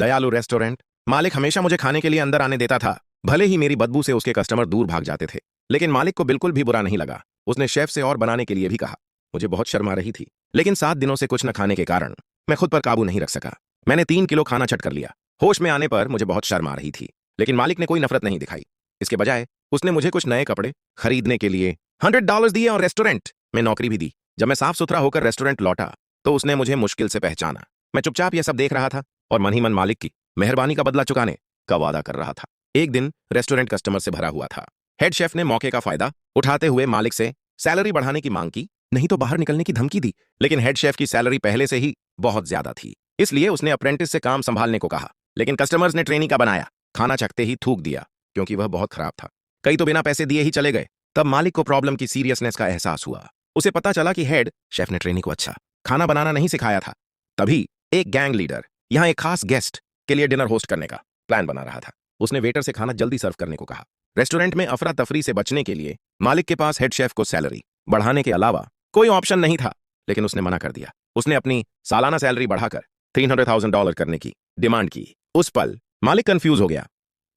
दयालु रेस्टोरेंट मालिक हमेशा मुझे खाने के लिए अंदर आने देता था, भले ही मेरी बदबू से उसके कस्टमर दूर भाग जाते थे। लेकिन मालिक को बिल्कुल भी बुरा नहीं लगा। उसने शेफ से और बनाने के लिए भी कहा। मुझे बहुत शर्म आ रही थी, लेकिन 7 दिनों से कुछ न खाने के कारण मैं खुद पर काबू नहीं रख सका। मैंने 3 किलो खाना चट कर लिया। होश में आने पर मुझे बहुत शर्म आ रही थी, लेकिन मालिक ने कोई नफरत नहीं दिखाई। इसके बजाय उसने मुझे कुछ नए कपड़े खरीदने के लिए $100 दिए और रेस्टोरेंट में नौकरी भी दी। जब मैं साफ सुथरा होकर रेस्टोरेंट लौटा तो उसने मुझे मुश्किल से पहचाना। मैं चुपचाप यह सब देख रहा था और मन ही मन मालिक की मेहरबानी का बदला चुकाने का वादा कर रहा था। एक दिन रेस्टोरेंट कस्टमर से भरा हुआ था। हेड शेफ ने मौके का फायदा उठाते हुए मालिक से सैलरी बढ़ाने की मांग की, नहीं तो बाहर निकलने की धमकी दी। लेकिन हेड शेफ की सैलरी पहले से ही बहुत ज्यादा थी, इसलिए उसने अप्रेंटिस से काम संभालने को कहा। लेकिन कस्टमर्स ने ट्रेनी का बनाया, खाना चखते ही थूक दिया क्योंकि वह बहुत खराब था। कई तो बिना पैसे दिए ही चले गए। तब मालिक को प्रॉब्लम की सीरियसनेस का एहसास हुआ। उसे पता चला कि हेड शेफ ने ट्रेनी को अच्छा खाना बनाना नहीं सिखाया था। तभी एक गैंग लीडर यहां एक खास गेस्ट के लिए डिनर होस्ट करने का प्लान बना रहा था। उसने वेटर से खाना जल्दी सर्व करने को कहा। रेस्टोरेंट में अफरा तफरी से बचने के लिए मालिक के पास हेड शेफ को सैलरी बढ़ाने के अलावा कोई ऑप्शन नहीं था, लेकिन उसने मना कर दिया। उसने अपनी सालाना सैलरी बढ़ाकर $300,000 करने की डिमांड की। उस पल मालिक कंफ्यूज हो गया।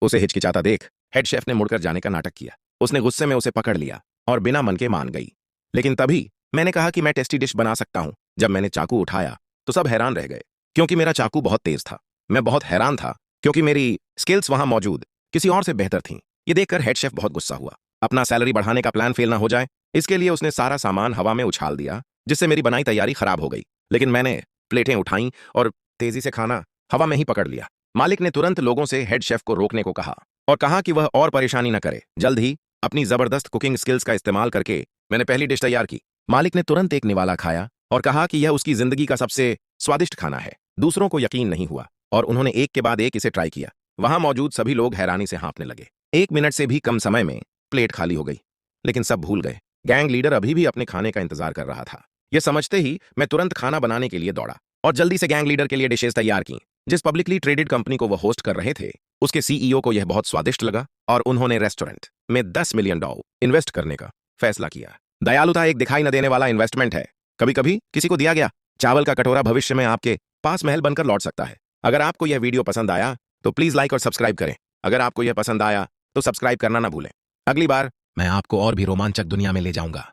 उसे हिचकिचाता देख हेड शेफ ने मुड़कर जाने का नाटक किया। उसने गुस्से में उसे पकड़ लिया और बिना मन के मान गई। लेकिन तभी मैंने कहा कि मैं टेस्टी डिश बना सकता हूं। जब मैंने चाकू उठाया तो सब हैरान रह गए, क्योंकि मेरा चाकू बहुत तेज था। मैं बहुत हैरान था क्योंकि मेरी स्किल्स वहां मौजूद किसी और से बेहतर थीं। ये देखकर हेड शेफ बहुत गुस्सा हुआ। अपना सैलरी बढ़ाने का प्लान फेल ना हो जाए, इसके लिए उसने सारा सामान हवा में उछाल दिया, जिससे मेरी बनाई तैयारी खराब हो गई। लेकिन मैंने प्लेटें उठाई और तेजी से खाना हवा में ही पकड़ लिया। मालिक ने तुरंत लोगों से हेड शेफ को रोकने को कहा और कहा कि वह और परेशानी न करे। जल्द ही अपनी जबरदस्त कुकिंग स्किल्स का इस्तेमाल करके मैंने पहली डिश तैयार की। मालिक ने तुरंत एक निवाला खाया और कहा कि यह उसकी जिंदगी का सबसे स्वादिष्ट खाना है। दूसरों को यकीन नहीं हुआ और उन्होंने एक के बाद एक इसे ट्राई किया। वहां मौजूद सभी लोग हैरानी से हाँफने लगे। 1 मिनट से भी कम समय में प्लेट खाली हो गई, लेकिन सब भूल गए। गैंग लीडर अभी भी अपने खाने का इंतजार कर रहा था। यह समझते ही मैं तुरंत खाना बनाने के लिए दौड़ा और जल्दी से गैंग लीडर के लिए डिशेस तैयार की। जिस पब्लिकली ट्रेडेड कंपनी को वो होस्ट कर रहे थे, उसके सीईओ को यह बहुत स्वादिष्ट लगा और उन्होंने रेस्टोरेंट में $10 मिलियन इन्वेस्ट करने का फैसला किया। दयालुता एक दिखाई न देने वाला इन्वेस्टमेंट है। कभी कभी किसी को दिया गया चावल का कटोरा भविष्य में आपके पास महल बनकर लौट सकता है। अगर आपको यह वीडियो पसंद आया तो प्लीज लाइक और सब्सक्राइब करें। अगर आपको यह पसंद आया तो सब्सक्राइब करना ना भूलें। अगली बार मैं आपको और भी रोमांचक दुनिया में ले जाऊंगा।